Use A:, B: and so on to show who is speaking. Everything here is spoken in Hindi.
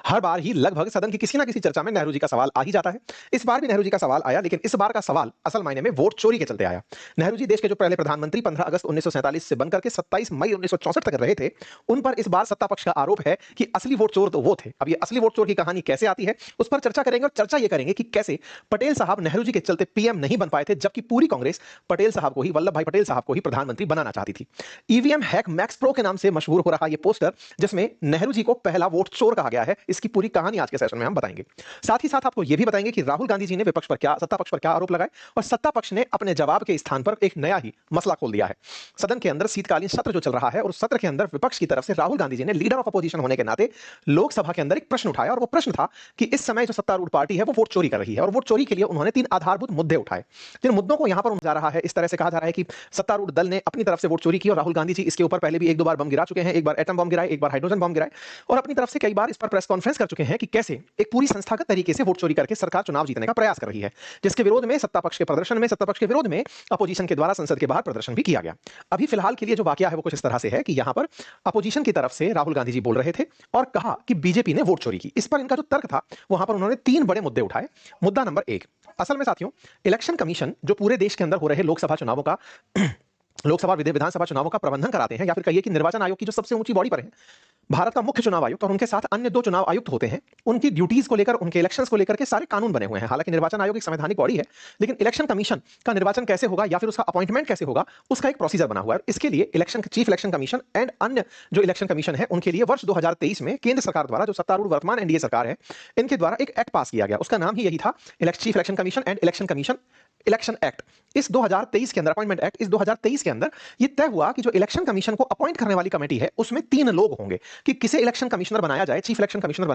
A: हर बार ही लगभग सदन की किसी ना किसी चर्चा में नेहरू जी का सवाल आ ही जाता है। इस बार भी नेहरू जी का सवाल आया, लेकिन इस बार का सवाल असल मायने में वोट चोरी के चलते आया। नेहरू जी देश के जो पहले प्रधानमंत्री 15 अगस्त 1947 से बनकर के 27 मई 1964 तक रहे थे, उन पर इस बार सत्ता पक्ष का आरोप है कि असली वोट चोर तो वो थे। अब ये असली वोट चोर की कहानी कैसे आती है, उस पर चर्चा करेंगे और चर्चा ये करेंगे कि कैसे पटेल साहब नेहरू जी के चलते पीएम नहीं बन पाए थे, जबकि पूरी कांग्रेस पटेल साहब को ही, वल्लभ भाई पटेल साहब को ही प्रधानमंत्री बनाना चाहती थी। ईवीएम हैक मैक्स प्रो के नाम से मशहूर हो रहा ये पोस्टर, जिसमें नेहरू जी को पहला वोट चोर कहा गया है, इसकी पूरी कहानी आज के सेशन में हम बताएंगे। साथ ही साथ आपको यह भी बताएंगे कि राहुल गांधी जी ने विपक्ष पर क्या, सत्ता पक्ष पर क्या आरोप लगाए और सत्ता पक्ष ने अपने जवाब के स्थान पर एक नया ही मसला खोल दिया है। सदन के अंदर शीतकालीन सत्र जो चल रहा है और उस सत्र के अंदर विपक्ष की तरफ से राहुल गांधी जी ने लीडर ऑफ अपोजिशन होने के नाते लोकसभा के अंदर एक प्रश्न उठाया, और वो प्रश्न था कि इस समय जो सत्तारूढ़ पार्टी है वो वोट चोरी कर रही है, और वोट चोरी के लिए उन्होंने 3 आधारभूत मुद्दे उठाए। जिन मुद्दों को यहां पर जा रहा है, इस तरह से कहा जा रहा है कि सत्तारूढ़ दल ने अपनी तरफ से वोट चोरी की और राहुल गांधी जी इसके ऊपर पहले भी 1-2 बार बम गिरा चुके हैं। एक बार एटम बम गिराए, एक बार हाइड्रोजन बम गिराए, और अपनी तरफ से कई बार इस पर प्रेस कॉन्फ्रेंस कर चुके हैं कि कैसे एक पूरी संस्थागत तरीके से वोट चोरी करके सरकार चुनाव जीतने का प्रयास कर रही है, जिसके विरोध में सत्ता पक्ष के प्रदर्शन में, सत्ता पक्ष के विरोध में अपोजिशन के द्वारा संसद के बाहर प्रदर्शन भी किया गया। अभी फिलहाल के लिए जो वाकया है वो कुछ इस तरह से है कि यहां पर अपोजिशन की तरफ से राहुल गांधी जी बोल रहे थे और कहा कि बीजेपी ने वोट चोरी की। इस पर इनका जो तर्क था, वहां पर उन्होंने 3 बड़े मुद्दे उठाए। मुद्दा नंबर 1, असल में साथियों, इलेक्शन कमीशन जो पूरे देश के अंदर हो रहे लोकसभा चुनावों का लोकसभा विधानसभा चुनावों का प्रबंधन कराते हैं, या फिर कहिए कि निर्वाचन आयोग की जो सबसे ऊंची बॉडी पर है, भारत का मुख्य चुनाव आयुक्त और उनके साथ अन्य 2 चुनाव आयुक्त होते हैं। उनकी ड्यूटीज को लेकर, उनके इलेक्शंस को लेकर के सारे कानून बने हुए हैं। हालांकि निर्वाचन आयोग एक संवैधानिक बॉडी है, लेकिन इलेक्शन कमीशन का निर्वाचन कैसे होगा या फिर उसका अपॉइंटमेंट कैसे होगा, उसका एक प्रोसीजर बना हुआ है। इसके लिए election chief election commission and अन्य जो इलेक्शन कमीशन है, उनके लिए वर्ष 2023 में केंद्र सरकार द्वारा, जो सत्तारूढ़ वर्तमान एनडीए सरकार है, इनके द्वारा एक एक्ट पास किया गया। उसका नाम ही यही था, chief election commission and election commission election act. इस 2023 के अंदर, अपॉइंटमेंट एक्ट, इस 2023 के अंदर यह तय हुआ कि जो इलेक्शन कमीशन को अपॉइंट करने वाली कमेटी है, उसमें 3 लोग होंगे कि किसे इलेक्शन कमिश्नर बनाया जाए, चीफ इलेक्शन कमिश्नर